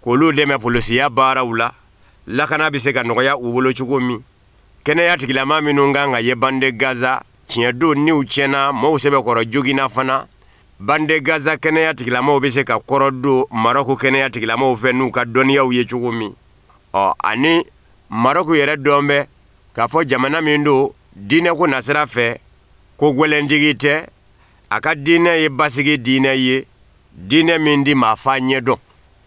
O: k'olu dɛmɛ polisiya baaraw la lakana bɛ se ka nɔgɔya u bolo cogo min kɛnɛya tigilama minnu kan ka ye bande Gaza tiɲɛ don niw tiɲɛna maaw sɛbɛkɔrɔ joginna fana bande Gaza kɛnɛya tigilamaw bɛ se ka kɔrɔ don Maroko kɛnɛya tigilamaw fɛ n'u ka dɔnniyaw ye cogo min ani Maroko yɛrɛ dɔn bɛ k'a fɔ jamana min don diinɛko nasira fɛ ko gwɛlɛntigi tɛ a ka diinɛ ye basigi diinɛ ye diinɛ min di maa fa ɲɛdɔn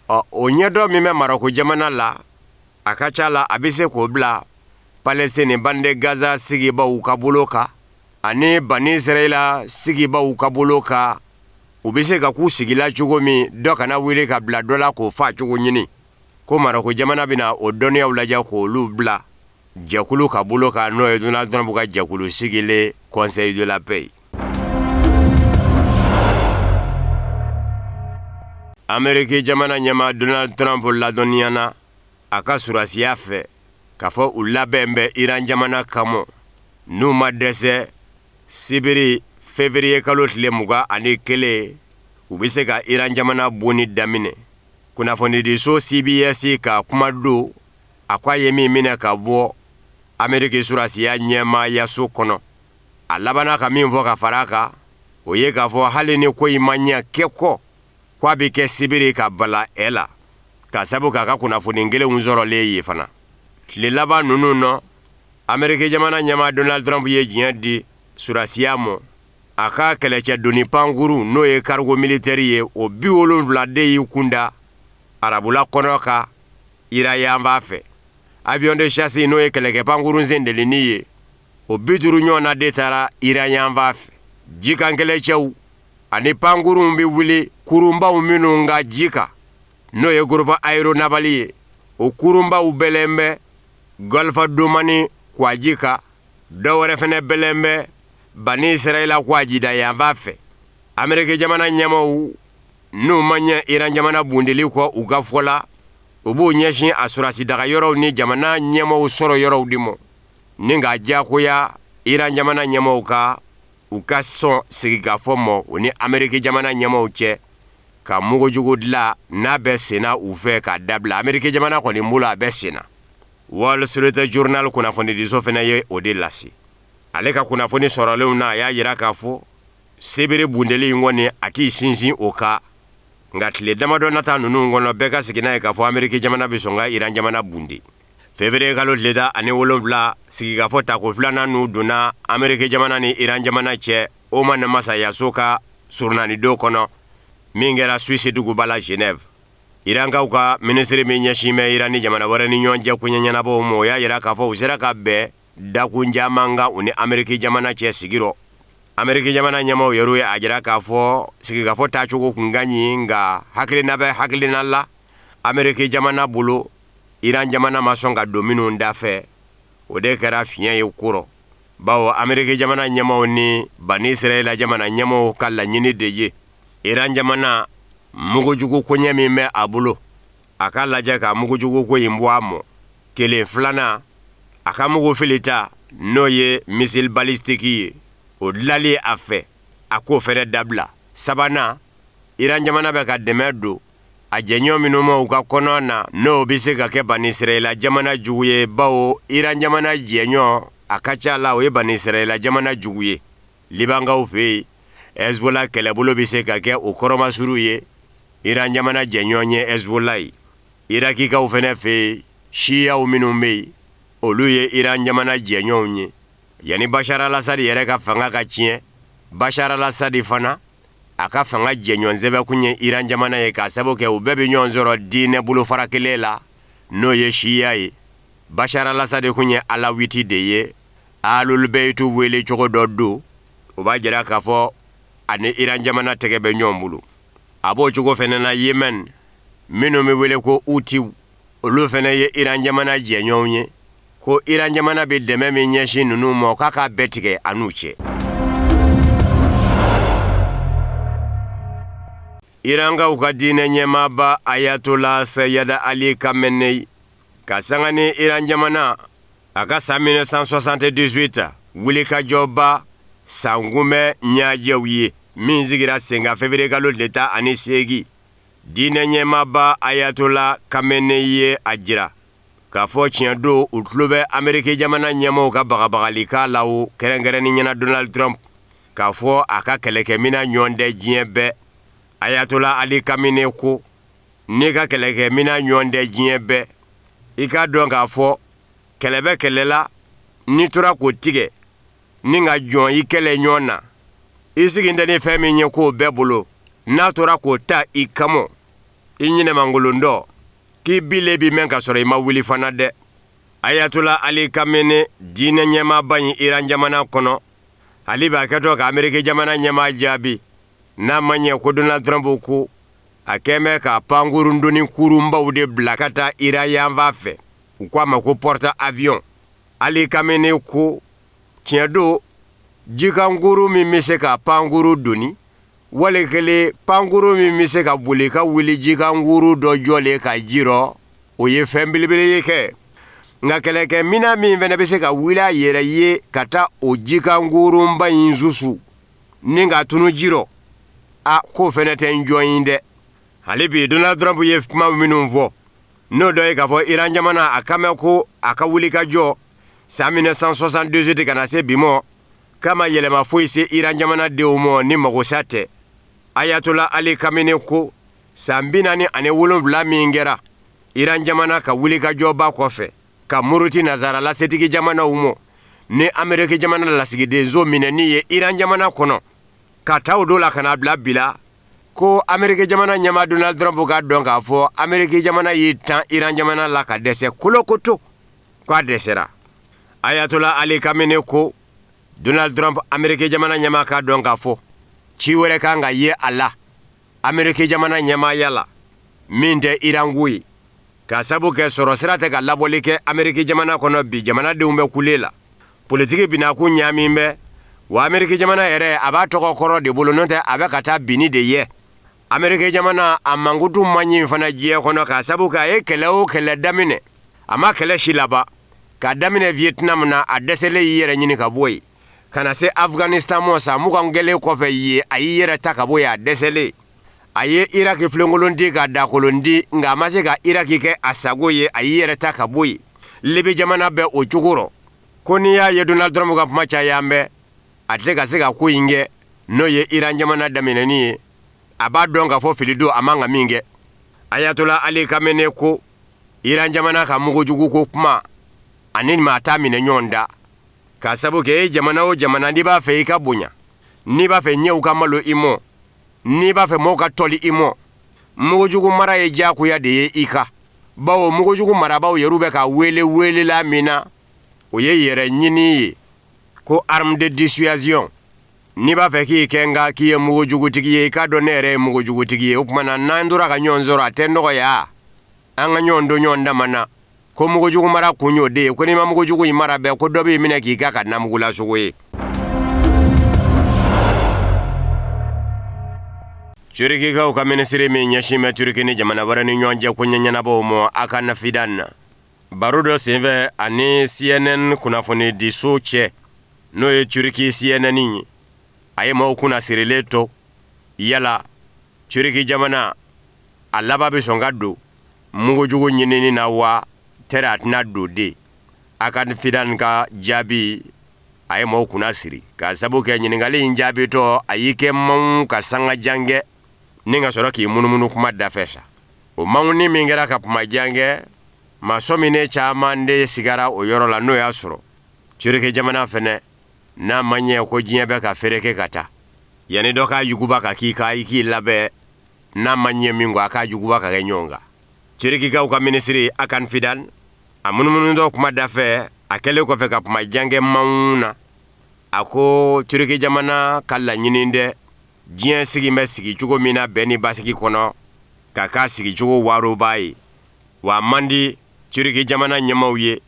O: o ɲɛdɔn min bɛ Maroko jamana la a ka ca la a bɛ se k'o bila Palestine bande Gaza sigibaw ka bolo kan ani Bani Israɛla sigibaw ka bolo kan u bɛ se ka k'u sigila cogo min dɔ kana wuli ka bila dɔ la k'o fa cogo ɲini ko Maroko jamana bɛna o dɔnniyaw lajɛ k'olu bila jɛkulu ka bolo kan n'o ye Donald Trump ka jɛkulu sigilen Conseil de la Paix. Ameriki jamana ɲɛma Donald Trump ladɔnniyana a ka surasiya fɛ k'a fɔ u labɛn bɛ Iran jamana kamo n'u ma dɛsɛ sibiri février kalo tile 21 u bɛ se ka Iran jamana bonni daminɛ kunnafonidiso CBS ka kuma don a ko a ye min minɛ ka bɔ Ameriki surasiya ɲɛmaayaso kɔnɔ a labana ka min fɔ ka fara a kan o ye k'a fɔ hali ni ko in ma ɲɛ kɛ kɔ k'a bɛ kɛ sibiri ka bala la ka sabu k'a ka kunnafoni kelenw sɔrɔlen ye fana tile laban ninnu nɔ Ameriki jamana ɲɛma Donald Trump ye diɲɛ di surasiya ma a ka kɛlɛcɛ doni pankuru n'o ye cargo militaire ye o 70 de y'i kunda arabula kɔnɔ ka Iran yanfan fɛ avion de chasse n'o ye kɛlɛkɛ pankuru sendelini ye o 50 ɲɔgɔnna de taara Iran yanfan fɛ jikan kɛlɛcɛw ani pankurun bɛ wuli kurunbaw minnu ka jika n'o ye groupe aéronaval ye o kurunbaw bɛlɛn bɛ Golfe Domani kwa jika dɔwɛrɛ fɛnɛ bɛlɛn bɛ Bani Israɛla kwa jida yanfan fɛ Ameriki jamana ɲɛmaw n'u ma ɲɛ Iran jamana bundeli kɔ u ka fɔ la u b'u ɲɛsin a surasi daga yɔrɔw ni jamana ɲɛmaw sɔrɔ yɔrɔw di ma ni ka diyagoya Iran jamana ɲɛmaw ka u ka sɔn sigikafɔ ma o ni Ameriki jamana ɲɛmaw cɛ ka mugujugu dilan n'a bɛ senna u fɛ ka dabila Ameriki jamana kɔni bolo a bɛ senna Wall Street Journal kunnafonidiso fana ye o de lase ale ka kunnafoni sɔrɔlenw na a y'a yira k'a fɔ sebere bundeli in kɔni a t'i sinsin o kan nka tile damadɔ nata ninnu kɔnɔ bɛɛ ka segin n'a ye k'a fɔ Ameriki jamana bɛ sɔn ka Iran jamana bundi février kalo tile 17 sigikafɔ tako filanan n'u donna Ameriki jamana ni Iran jamana cɛ Oman masayaso ka surunanido kɔnɔ min kɛra Suisse duguba la Genève Irankaw ka ministre min ɲɛsin bɛ Iran ni jamana wɛrɛ ni ɲɔgɔn cɛ koɲɛ ɲɛnabɔw ma o y'a yira k'a fɔ u sera ka bɛn dakun caman kan u ni Ameriki jamana cɛ sigirɔ Ameriki jamana ɲɛmaw yɛrɛ ye a jira k'a fɔ sigikafɔ tacogo kun ka ɲi nka hakilina bɛ hakilina la Ameriki jamana bolo Iran jamana ma sɔn ka don minnu da fɛ o de kɛra fiɲɛ ye kɔrɔ bawo Ameriki jamana ɲɛmaw ni Bani Israɛla jamana ɲɛmaw ka laɲini de ye Iran jamana mugujugu koɲɛ min bɛ a bolo a ka lajɛ ka mugujugu ko in bɔ a mɔ kelen filanan a ka mugu filita n'o ye missile balistique ye o dilali a fɛ a k'o fɛnɛ dabila sabanan Iran jamana bɛ ka dɛmɛ don a jɛɲɔgɔn minnu ma u ka kɔnɔ na n'o bɛ se ka kɛ Bani Israɛla jamana jugu ye bawo Iran jamana jɛɲɔgɔn a ka ca la o ye Bani Israɛla jamana jugu ye Libankaw fɛ yen Hezbollah kɛlɛbolo bɛ se ka kɛ o kɔrɔmasuru ye Iran jamana jɛɲɔgɔn ye Hezbollah ye Irakikaw fɛnɛ fɛ yen Shiyaw minnu bɛ yen olu ye Iran jamana jɛɲɔgɔnw ye yani Bashar al-Assad yɛrɛ ka fanga ka tiɲɛ Bashar al-Assad fana a ka fanga jɛɲɔgɔn sɛbɛkun ye Iran jamana ye k'a sababu kɛ u bɛɛ bɛ ɲɔgɔn sɔrɔ diinɛ bolofara kelen la n'o ye Shiya ye Bashar al-Assad kun ye alawiti de ye Ahlul Bayt wele cogo dɔ don o b'a jira k'a fɔ ani Iran jamana tɛgɛ bɛ ɲɔgɔn bolo. A b'o cogo fɛnɛ na Yemen minnu bɛ wele ko Houthi olu fɛnɛ ye Iran jamana jɛɲɔgɔnw ye ko Iran jamana bɛ dɛmɛ min ɲɛsin ninnu ma k'a k'a bɛɛ tigɛ a n'u cɛ. Iran ka u ka diinɛ ɲɛmaaba Ayatollah Sayyid Ali Khamenei ka sanga ni Iran jamana a ka san 1978 wulikajɔba sankunbɛ ɲajɛw ye min sigira sen kan février kalo tile 18 diinɛ ɲɛmaaba Ayatollah Khamenei ye a jira k'a fɔ tiɲɛ don u tulo bɛ Ameriki jamana ɲɛmaaw ka bagabagali k'a la o kɛrɛnkɛrɛnni ɲɛna Donald Trump k'a fɔ a ka kɛlɛkɛmina ɲɔgɔn tɛ diɲɛ bɛɛ. Ayatollah Ali Khamenei ko n'i ka kɛlɛkɛmina ɲɔgɔn tɛ diɲɛ bɛɛ i k'a dɔn k'a fɔ kɛlɛ bɛ kɛlɛ la n'i tora k'o tigɛ ni ka jɔn i kɛlɛ ɲɔgɔn na i sigin tɛ ni fɛn min ye k'o bɛɛ bolo n'a tora k'o ta i kama i ɲinɛmangolon dɔ k'i bile bi mɛn ka sɔrɔ i ma wuli fana dɛ. Ayatollah Ali Khamenei diinɛ ɲɛmaaba in Iran jamana kɔnɔ ale b'a kɛtɔ ka Ameriki jamana ɲɛmaa jaabi n'a ma ɲɛ ko Donald Trump ko a kɛmɛ ka pankurundoni kurunbaw de bila ka taa Iran yanfan fɛ u k'a ma ko porte avion. Ali Khamenei ko tiɲɛ don jikankuru min bɛ se ka pankuru doni wali kelen pankuru min bɛ se ka boli ka wuli jikankuru dɔ jɔlen ka jirɔ o ye fɛn belebele ye kɛ nka kɛlɛkɛmina min fana bɛ se ka wuli a yɛrɛ ye ka taa o jikankurunba in susu ni ka tunu jirɔ a ko fɛnɛ tɛ n jɔn in dɛ. Hali bi Donald Trump ye kuma minnu fɔ n'o dɔ ye k'a fɔ Iran jamana a ka mɛn ko a ka wuli ka jɔ san 1978 ka na se bi ma k'a ma yɛlɛma foyi se Iran jamana denw ma ni magosa tɛ. Ayatollah Ali Khamenei ko san 47 min kɛra Iran jamana ka wuli ka jɔba kɔfɛ ka muruti nazara lasetigi jamanaw ma ni Ameriki jamana lasigidenso minɛni ye Iran jamana kɔnɔ ka taa o do la ka na bila bila ko Ameriki jamana ɲɛmaa Donald Trump k'a dɔn k'a fɔ Ameriki jamana y'i tan Iran jamana la ka dɛsɛ kolokoto k'a dɛsɛra. Ayatollah Ali Khamenei ko Donald Trump Ameriki jamana ɲɛmaa k'a dɔn k'a fɔ ci wɛrɛ kan ka ye a la Ameriki jamana ɲɛmaaya la min tɛ Iranko ye ka sabu kɛ sɔrɔ sira tɛ ka labɔli kɛ Ameriki jamana kɔnɔ bi jamanadenw bɛ kule la politiki binakun ɲaamin bɛ wa Ameriki jamana yɛrɛ a b'a tɔgɔ kɔrɔ de bolo n'o tɛ a bɛ ka taa bini de ye. Ameriki jamana a mankutu man ɲi fana diɲɛ kɔnɔ ka sabu kɛ a ye kɛlɛ o kɛlɛ daminɛ a ma kɛlɛ si laban k'a daminɛ Vietnam na a dɛsɛlen y'i yɛrɛ ɲini ka bɔ yen ka na se Afghanistan ma san 20 kɛlen kɔfɛ ye a y'i yɛrɛ ta ka bɔ yen a dɛsɛlen a ye Iraki filenkolon di ka dakolon di nka a ma se ka Iraki kɛ a sago ye a y'i yɛrɛ ta ka bɔ yen. Libi jamana bɛ o cogo rɔ ko n'i y'a ye Donald Trump ka kuma caya an bɛ a tɛ ka se ka ko in kɛ n'o ye Iran jamana daminɛni ye a b'a dɔn k'a fɔ fili don a man ka min kɛ. Ayatollah Ali Khamenei ko Iran jamana ka mugujugu ko kuma ani maa t'a minɛ ɲɔgɔn da k'a sabu kɛ jamana o jamana n'i b'a fɛ i ka bonya n'i b'a fɛ ɲɛw ka malo i mɔ n'i b'a fɛ mɔgɔw ka tɔli i mɔ mugujugu mara ye diyagoya de ye i ka bawo mugujugu marabaw yɛrɛ bɛ ka welela min na o ye yɛrɛ ɲini ye ko arme de dissuasion n'i b'a fɛ k'i kɛ nka k'i ye mugujugutigi ye i k'a dɔn ne yɛrɛ ye mugujugutigi ye o tuma na n'an tora ka ɲɔgɔn sɔrɔ a tɛ nɔgɔya an ka ɲɔgɔn don ɲɔgɔn dama na ko mugujugu mara kun y'o de ye ko n'i ma mugujugu in mara bɛɛ ko dɔ b'i minɛ k'i ka namugula sogo ye. Turikikaw ka minisiri min ɲɛsin bɛ Turiki ni jamana wɛrɛ ni ɲɔgɔn cɛ ko ɲɛɲɛnabɔw ma a ka nafidan na baro dɔ senfɛ ani CNN kunnafoni diso cɛ n'o ye Turiki CNN ye a ye maaw kunna sirilen to yala Turiki jamana a laban bɛ sɔn ka don mugujugu ɲinini na wa tɛrɛ a tɛna don de a ka nafidan ka jaabi a ye maaw kunna siri ka sabu kɛ ɲininkali in jaabi tɔ a y'i kɛ maaw ka sanga jan kɛ ni ka sɔrɔ k'i munumunu kuma dafɛ sa o manguni min kɛra ka kuma jan kɛ masɔmine caman de sigara o yɔrɔ la n'o y'a sɔrɔ Turiki jamana fɛnɛ n'a ma ɲɛ ko diɲɛ bɛ ka fereke ka taa yanni dɔ k'a yuguba ka k'i labɛn n'a ma ɲɛ min kɔ a k'a yuguba ka kɛ ɲɔgɔn kan. Turikikaw ka minisiri Hakan Fidan a munumunu dɔ kuma dafɛ a kɛlen kɔfɛ ka kuma jan kɛ maaw na a ko turiki jamana ka laɲini dɛ diɲɛ sigi bɛ sigi cogo min na bɛn ni basigi kɔnɔ ka k'a sigi cogo waroba ye wa man di turiki jamana ɲɛmaw ye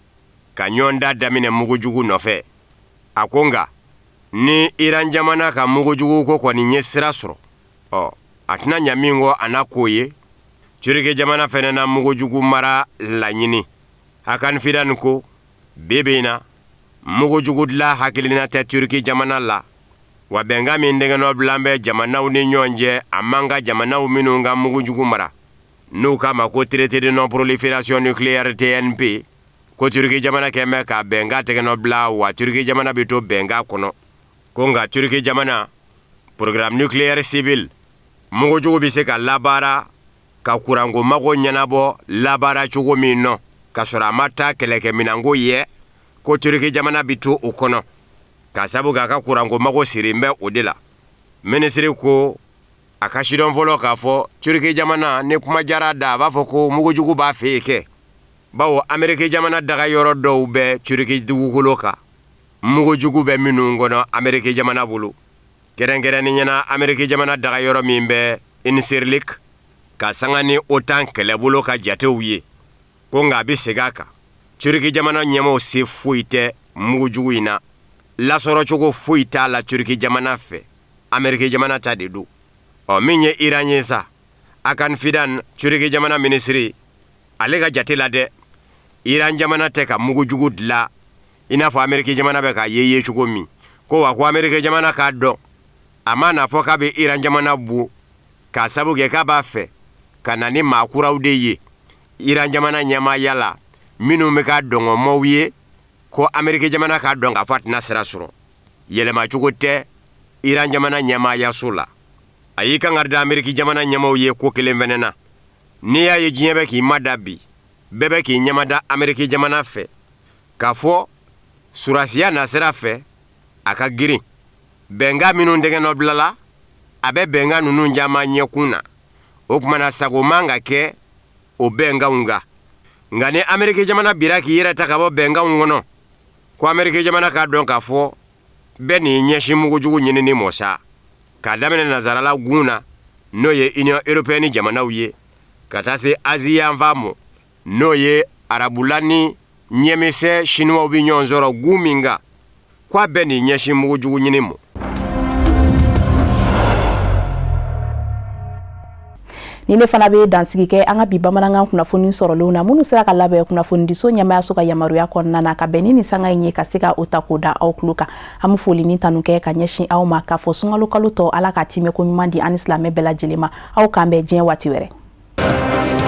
O: ka ɲɔgɔn da daminɛ mugujugu nɔfɛ a ko nka ni Iran jamana ka mugujugu ko kɔni ye sira sɔrɔ a tɛna ɲa min kɔ a n'a ko ye turiki jamana fɛnɛ na mugujugu mara laɲini Hakan Fidan ko bebe na mugujugu dilan hakilina tɛ turiki jamana la wa bɛnkan min dɛngɛnɔ bilan bɛ jamanaw ni ɲɔgɔn cɛ a man ka jamanaw minnu ka mugujugu mara n'u k'a ma ko traité de non prolifération nucléaire TNP ko turiki jamana kɛmɛ ka bɛnkan tɛgɛnɔ bila wa turiki jamana bɛ to bɛnkan kɔnɔ ko nka turiki jamana programme nucléaire civil mugujugu bɛ se ka labaara ka kuranko mago ɲɛnabɔ labaara cogo min nɔ ka sɔrɔ a ma taa kɛlɛkɛminanko ye ko turiki jamana bɛ to o kɔnɔ ka sabu k'a ka kuranko mago sirin bɛ o de la minisiri ko a ka sidɔn fɔlɔ k'a fɔ turiki jamana ni kuma jara da a b'a fɔ ko mugujugu b'a fɛ yen kɛ bawo Ameriki jamana daga yɔrɔ dɔw bɛ turiki dugukolo kan mugujugu bɛ minnu kɔnɔ Ameriki jamana bolo kɛrɛnkɛrɛnni ɲɛna Ameriki jamana daga yɔrɔ min bɛ Incirlik ka sanga ni OTAN kɛlɛbolo ka jatew ye ko nka a bɛ segin a kan turiki jamana ɲɛmaw se foyi tɛ mugujugu in na lasɔrɔ cogo foyi t'a la turiki jamana fɛ Ameriki jamana ta de do min ye Iran ye sa Hakan Fidan turiki jamana minisiri ale ka jate la dɛ Iran jamana tɛ ka mugujugu dilan i n'a fɔ Ameriki jamana bɛ ka ye cogo min ko wa ko Ameriki jamana k'a dɔn a ma na fɔ k'a bɛ Iran jamana bon k'a sabu kɛ k'a b'a fɛ ka na ni maakuraw de ye Iran jamana ɲɛmaaya la minnu bɛ ka dɔngɔmaw ye ko Ameriki jamana k'a dɔn k'a fɔ a tɛna sira sɔrɔ yɛlɛma cogo tɛ Iran jamana ɲɛmaayaso la a y'i kan ka da Ameriki jamana ɲɛmaw ye ko kelen fɛnɛ na n'i y'a ye diɲɛ bɛ k'i ma da bi bɛɛ bɛ k'i ɲɛma da Ameriki jamana fɛ k'a fɔ surasiya nasira fɛ a ka girin bɛnkan minnu dɛgɛnɔ bilala a bɛ bɛnkan ninnu caman ɲɛkun na o kumana sago man ka kɛ o bɛnkanw kan nka ni Ameriki jamana bira k'i yɛrɛ ta ka bɔ bɛnkanw kɔnɔ ko Ameriki jamana k'a dɔn k'a fɔ bɛɛ n'i ɲɛsin mugujugu ɲinini mɔ sa k'a daminɛ nazarala gun na n'o ye Union Européenne jamanaw ye ka taa se Asie yanfan mɔ n'o ye arabula ni ɲɛmisɛ chinois bɛ ɲɔgɔn sɔrɔ gun min kan k'a bɛɛ n'i ɲɛsin mugujugu ɲini mɔ.
A: ni ne fana bɛ dansigi kɛ an ka bi bamanankan kunnafoni sɔrɔlenw na minnu sera ka labɛn kunnafonidiso ɲɛmaayaso ka yamaruya kɔnɔna na ka bɛn ni nin sanga in ye ka se ka o ta k'o da aw tulo kan an bɛ foli ni tanu kɛ ka ɲɛsin aw ma k'a fɔ sunkalo kalo tɔ ala ka timɛ ko ɲuman di an ni silamɛ bɛɛ lajɛlen ma aw k'an bɛn diɲɛ waati wɛrɛ.